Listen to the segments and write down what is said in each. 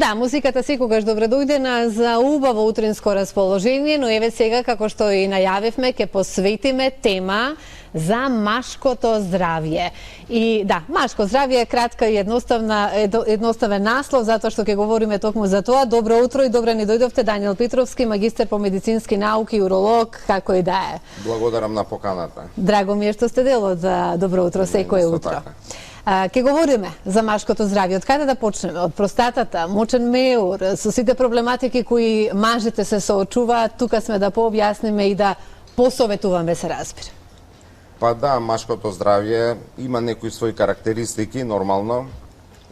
Да, музиката секогаш добре дојдена за убаво утринско расположение, но еве сега, како што и најавивме, ќе посветиме тема за машкото здравје. И да, машко здравје е кратка и едноставен наслов, затоа што ќе говориме токму за тоа. Добро утро и добре ни дојдовте, Даниел Петровски, магистар по медицински науки, уролог, како и да е. Благодарам на поканата. Драго ми е што сте дел од Добро утро секое утро. Ке говориме за машкото здравје. Од каде да почнеме? Од простатата, мочен меур, со сите проблематики кои мажите се соочуваат, тука сме да пообјасниме и да посоветуваме, се разбира. Па да, машкото здравје има некои своји карактеристики, нормално,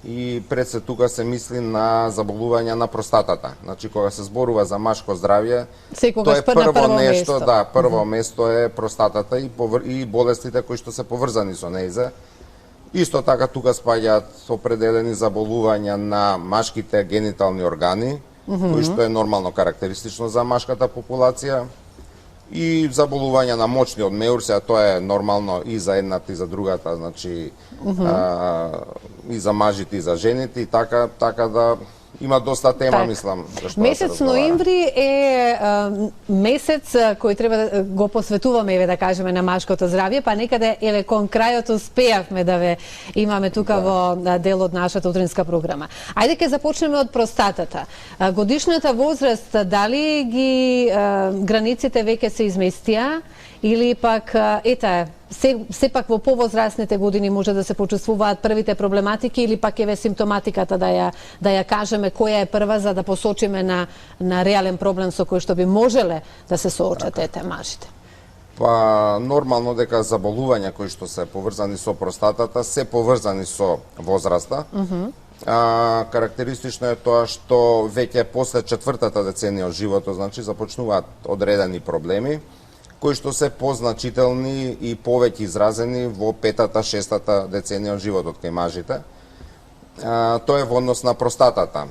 и пред се тука се мисли на заболување на простатата. Значи, кога се зборува за машко здравје, тоа е прво нешто, да, прво место е простатата и болестите кои што се поврзани со нејза. Исто така тука спаѓаат определени заболувања на машките генитални органи, кои што е нормално карактеристично за машката популација, и заболувања на мочниот меур, сега тоа е нормално и за едната и за другата, значи и за мажите и за жените, и така да има доста тема, мислам. Месец ноември е месец кој треба да го посветуваме, еве да кажеме, на машкото здравје, па некаде еве кон крајот успеавме да ве имаме тука во дел од нашата утринска програма. Ајде ќе започнеме од простатата. Годишната возраст, дали ги границите веќе се изместија или пак сепак во повозрастните години може да се почувствуваат првите проблематики, или пак еве симптоматиката да ја кажеме која е прва, за да посочиме на реален проблем со кој што би можеле да се соочат мажите? Па нормално дека заболувања кои што се поврзани со простатата се поврзани со возраста. Карактеристично е тоа што веќе после 4-та деценија од животот, значи започнуваат одредени проблеми кои што се позначителни и повеќе изразени во 5-та, 6-та деценија од животот кај мажите. Тоа е во однос на простатата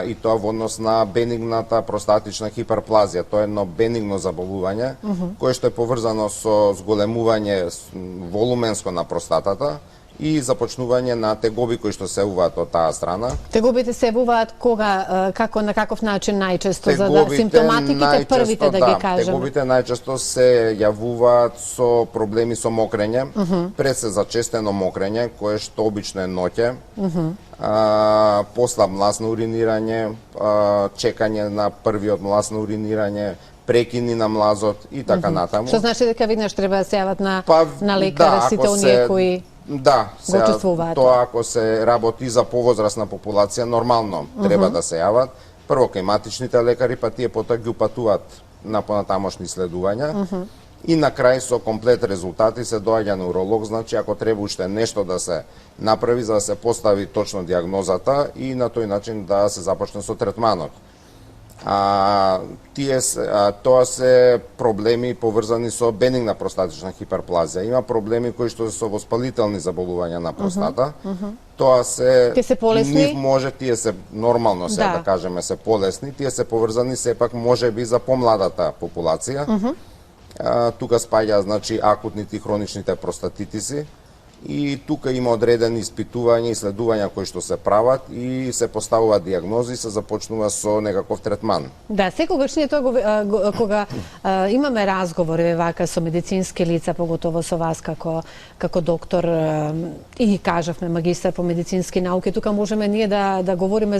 и тоа во однос на бенигната простатична хиперплазија. Тоа е едно бенигно заболување кое што е поврзано со зголемување волуменско на простатата и започнување на тегоби кои што се евуваат од таа страна. Тегобите се евуваат кога, на каков начин најчесто, за да симптоматиките првите да ги кажеме? Тегобите најчесто се јавуваат со проблеми со мокрење, пред се зачестено мокрење, кое што обично е ноќе, после мласно уринирање, чекање на првиот мласно уринирање, прекини на млазот и така натаму. Што значи дека веднаш треба да се јават на лекар сите оние кои го чувствуваат? Тоа ако се работи за повозрастна популација, нормално треба да се јават. Прво кај матичните лекари, па тие потоа ги упатуваат на понатамошни исследувања. И на крај со комплет резултати се доаѓа на уролог, значи ако треба уште нешто да се направи за да се постави точно дијагнозата и на тој начин да се започне со третманот. Тоа се проблеми поврзани со бенигна простатична хиперплазија. Има проблеми кои што се со воспалителни заболувања на простата. Тоа се нив може, тие се нормално се да кажеме се полесни, тие се поврзани сепак можеби за помладата популација. Тука спаѓа значи акутните и хроничните простатитиси. И тука има одредени испитувања и исследувања кои што се прават и се поставуваат дијагнози и се започнува со некаков третман. Да, секогаш ние тоа кога имаме разговори вака со медицински лица, поготово со вас како доктор и кажавме магистар по медицински науки, тука можеме ние да говориме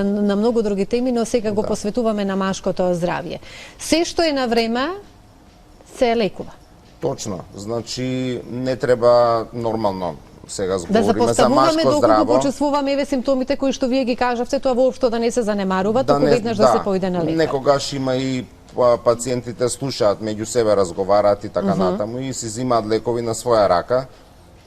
на многу други теми, но сега го посветуваме на машкото здравје. Се што е на време се лекува. Точно, значи не треба нормално сега збориме за машко здраво. Доколку почувствуваме еве симптомите кои што вие ги кажавте, тоа воопшто да не се занемарува, туку веднаш да се појде на лекар. Некогаш има и пациентите слушаат меѓу себе, разговараат и така натаму и си зимаат лекови на своја рака.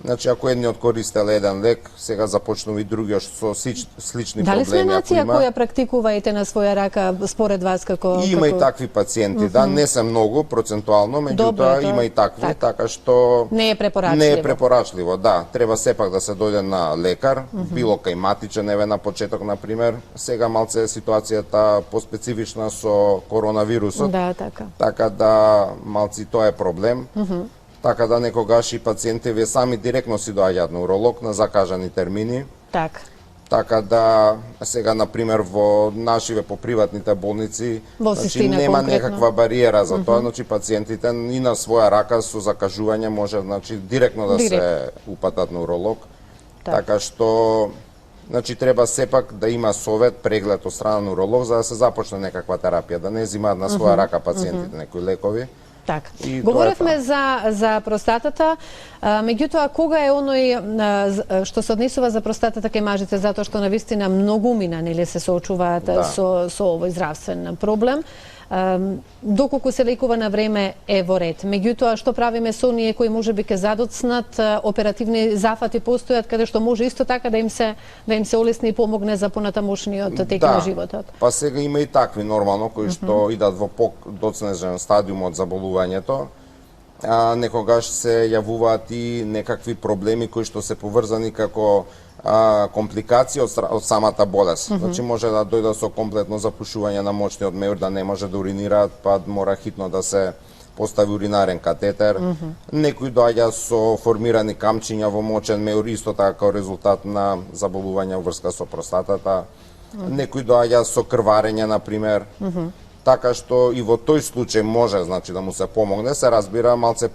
Значи, ако едниот користел еден лек, сега започнува и другиот со слични проблеми. Дали сме нација која практикувајте на своја рака според вас како... Има и такви пациенти, да, не се многу процентуално, меѓутоа има и такви, така што... Не е препорачливо. Не е препорачливо, да. Треба сепак да се дојде на лекар, било кај матичен, еве на почеток, например. Сега малце е ситуацијата поспецифична со коронавирусот. Да, така. Така да малци тоа е проблем. Така да некогаш и пациентите сами директно си доаѓаат на уролог на закажани термини. Така. Така да, сега, например, во нашиве по приватните болници, Во значи, Систина нема конкретно. некаква бариера за тоа, значи пациентите и на своја рака со закажување може, значи, директно да се упатат на уролог. Така што, значи, треба сепак да има совет, преглед од страна на уролог, за да се започне некаква терапија, да не земаат на своја рака пациентите некои лекови. Така. И Говоревме за простатата, меѓутоа кога е оној што се однесува за простатата кај мажите, затоа што навистина многумина нели се соочуваат со овој здравствен проблем. Доколку се лекува на време е во ред. Меѓутоа, што правиме со оние кои можеби ке задоцнат, оперативни зафати постојат каде што може исто така да им се олесни и помогне за понатамошниот тек на животот. Па сега има и такви нормално кои што идат во подоцнежен стадиум од заболувањето. Некогаш се јавуваат и некакви проблеми кои што се поврзани како компликации од самата болест. Значи може да дојдат со комплетно запушување на мочниот меур, да не може да уринираат, па мора хитно да се постави уринарен катетер. Некои доаѓа со формирани камчиња во мочен меур, исто така како резултат на заболување врска со простатата. Некои доаѓа со крварење, например. Така што и во тој случај може, значи, да му се помогне, се разбира малце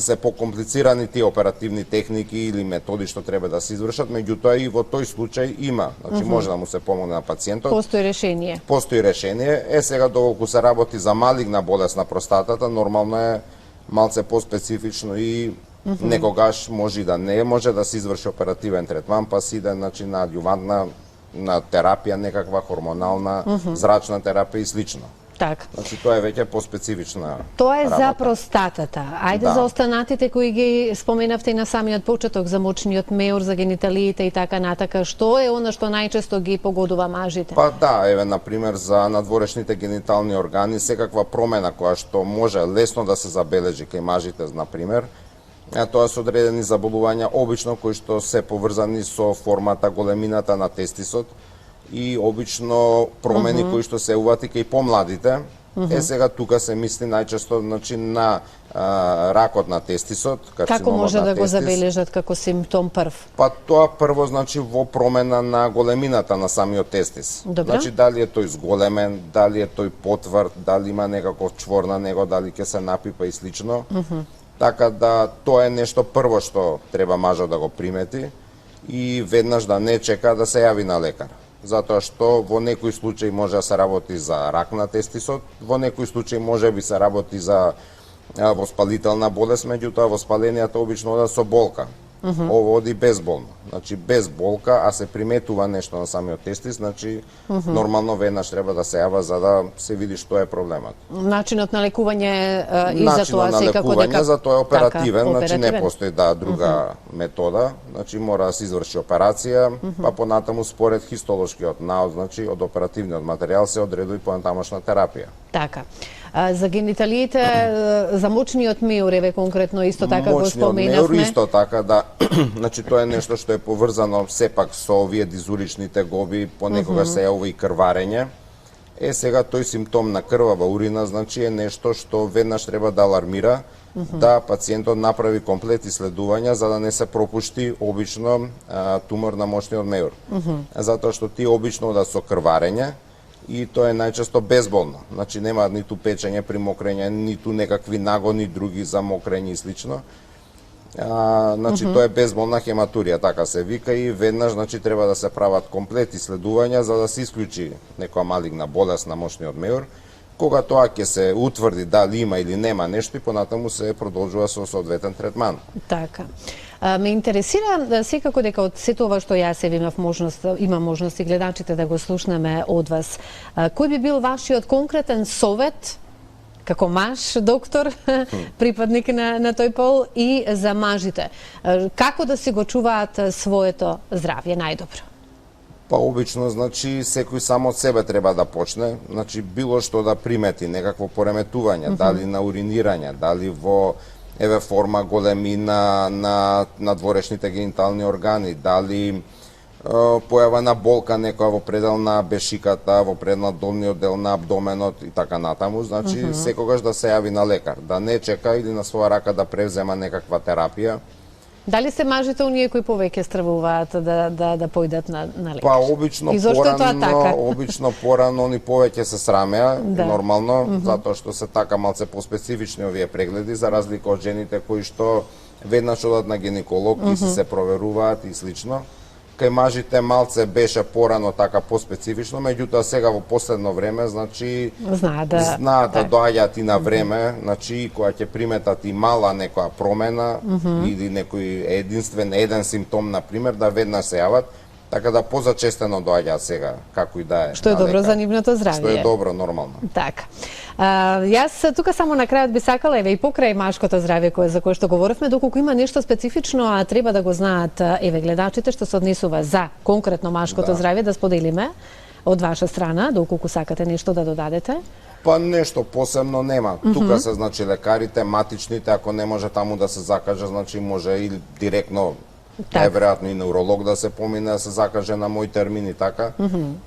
се покомплицирани тие оперативни техники или методи што треба да се извршат, меѓутоа и во тој случај има, значи може да му се помогне на пациентот. Постои решение. Постои решение. Сега доколку се работи за малигна болест на простатата, нормално е малце поспецифично и некогаш може и да не може да се изврши оперативен третман, па се иде, значи, на адјувантна, на терапија, некаква хормонална, зрачна терапија и слично. Така. Значи тоа е веќе поспецифична. Тоа е работа. за простатата. Ајде за останатите кои ги споменавте и на самиот почеток, за мочниот меур, за гениталиите и така натака. Што е она што најчесто ги погодува мажите? Па да, еве, например, за надворешните генитални органи, секаква промена која што може лесно да се забележи кај мажите, например, тоа се одредени заболувања, обично кои што се поврзани со формата, големината на тестисот и обично промени кои што се увати кај помладите. Сега тука се мисли најчесто, значи, на ракот на тестисот, Како може да го забележат како симптом прв? Па тоа прво, значи, во промена на големината на самиот тестис. Добро. Значи, дали е тој зголемен, дали е тој потврд, дали има некаков чвор на него, дали ќе се напипа и слично. Така да тоа е нешто прво што треба мажот да го примети и веднаш да не чека да се јави на лекар. Затоа што во некои случаи може да се работи за рак на тестисот, во некои случаи може би се работи за воспалителна болест, меѓутоа воспаленијата обично одат со болка. Ово оди безболно. Значи без болка, а се приметува нешто на самиот тестис, значи нормално веднаш треба да се јава за да се види што е проблемот. Начинот на лекување и за тоа секако дека... Начинот на лекување за тоа е оперативен, така, значи не постои друга метода, значи мора да се изврши операција, па понатаму според хистолошкиот наод, значи од оперативниот материјал се одредува и понатамошна терапија. Така. За гениталиите, за мочниот меур, еве конкретно исто така го споменавме. Мочниот меур исто така, да. Значи тоа е нешто што е поврзано сепак со овие дизурични тегоби, понекогаш се јавува и крварење. Сега тој симптом на крвава урина, значи е нешто што веднаш треба да алармира, да пациентот направи комплет исследувања за да не се пропушти обично тумор на мочниот меур. Затоа што тие обично одат со крварење, и тоа е најчесто безболно. Значи нема ниту печење при мокрење, ниту некакви нагони други за мокрење и слично. Значи тоа е безболна хематурија, така се вика, и веднаш, значи, треба да се прават комплет исследувања за да се исклучи некоја малигна болест на мочниот меур. Кога тоа ќе се утврди дали има или нема нешто, и понатаму се продолжува со соодветен третман. Така. Ме интересира секако дека од сето ова што јас имам можност и гледачите да го слушнеме од вас. Кој би бил вашиот конкретен совет како маж, доктор, припадник на тој пол, и за мажите? Како да си го чуваат своето здравје најдобро? Па обично, значи, секој само од себе треба да почне, значи, било што да примети, некакво пореметување, дали на уринирање, дали во форма, големина на надворешните генитални органи, дали појава на болка некоја во предел на бешиката, во предел на долниот дел на абдоменот и така натаму, значи секогаш да се јави на лекар, да не чека или на своја рака да превзема некаква терапија. Дали се мажите оние кои повеќе стравуваат да појдат на лекар? Па обично И зошто е тоа така? обично порано они повеќе се срамеа, Да. нормално, затоа што се така малце поспецифични овие прегледи за разлика од жените кои што веднаш одат на гинеколог и се проверуваат и слично. Кај мажите малце беше порано така поспецифично, меѓутоа сега во последно време, значи Знаат да доаѓаат и на време, значи кога ќе приметат и мала некоја промена или некој еден симптом на пример да веднаш се јават, така да позачестено доаѓаат сега, како и да е. Што е добро за нивното здравје. Што е добро, нормално. Така. Јас тука само на крајот би сакала еве и покрај машкото здравје за кое што говоревме, доколку има нешто специфично, а треба да го знаат еве гледачите што се однесува за конкретно машкото здравје, да споделиме од ваша страна, доколку сакате нешто да додадете. Па нешто посебно нема. Тука се значи лекарите, матичните, ако не може таму да се закаже, значи може и директно најверојатно и невролог да се помине, да се закаже на мој термин и така.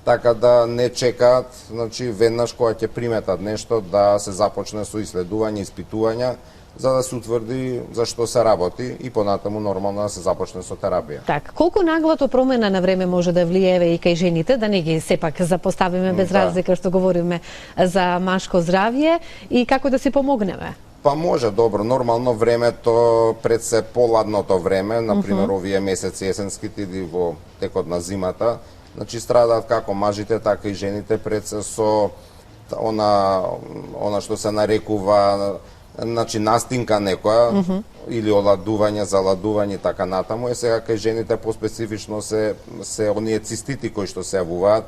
Така да не чекаат, значи веднаш кога ќе приметат нешто да се започне со исследување, испитувања, за да се утврди за што се работи и понатаму нормално да се започне со терапија. Така, колку наглото промена на време може да влијае и кај жените, да не ги сепак запоставиме без разлика што говориме за машко здравје и како да си помогнеме? Па може, добро, нормално времето пред се поладното време, например овие месеци есенските или во текот на зимата, значи страдаат како мажите, така и жените пред се со она што се нарекува значи настинка некоја или оладување, заладување и така натаму, сега кај жените поспецифично се оние цистити кои што се јавуваат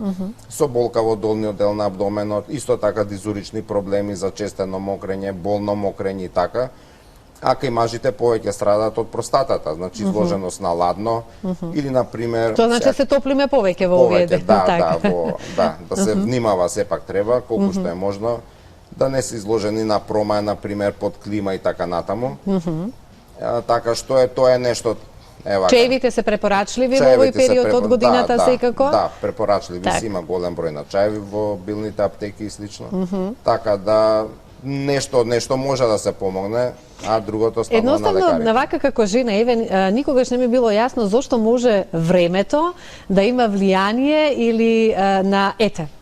со болка во долниот дел на абдоменот, исто така дизурични проблеми, зачестено мокрење, болно мокрење и така. А кај мажите повеќе страдаат од простатата, значи изложеност на ладно или на пример Тоа значи се топлиме повеќе во овие дни, така. Да се внимава сепак треба колку што е можно да не се изложени на промаја, на пример под клима и така натаму. Така што тоа е нешто. Чаевите се препорачливи во овој период од годината секако? Да, препорачливи си, има голем број на чаеви во билните аптеки и слично. Така да нешто може да се помогне, а другото ставно на лекарите. Едноставно, на вака како жена, еве, никогаш не ми било јасно зошто може времето да има влијание или на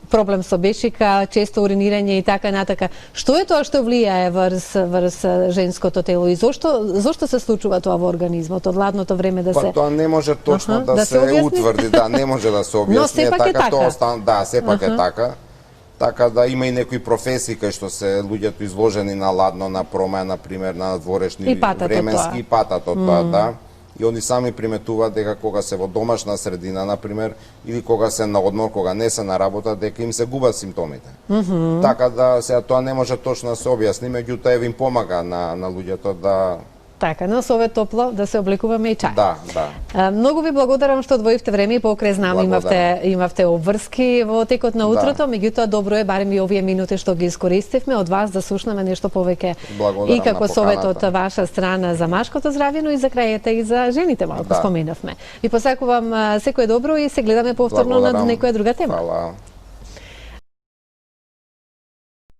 проблем со бешика, често уринирање и така натака. Што е тоа што влијае врз женското тело и зошто се случува тоа во организмот од ладното време да се? Па тоа не може точно да се утврди, не може да се објасни. Но сепак е така. Сепак е така. Така да има и некои професии кај што се луѓето изложени на ладно, на промаја, на пример, на дворешни временски и патат од тоа, да. И они сами приметуваат дека кога се во домашна средина, на пример, или кога се на одмор, кога не се на работа, дека им се губат симптомите. Така да сега тоа не може точно да се објасни, меѓутоа им помага на луѓето да Така, на совет топло да се облекуваме и чај. Да. Многу ви благодарам што одвоивте време и покрај знам имавте обврски во текот на утрото, меѓутоа добро е барем и овие минути што ги искористивме од вас да слушнеме нешто повеќе и како совет од ваша страна за машкото здравје, но и за крајете и за жените малку споменавме. Ви посакувам секое добро и се гледаме повторно на некоја друга тема. Фала.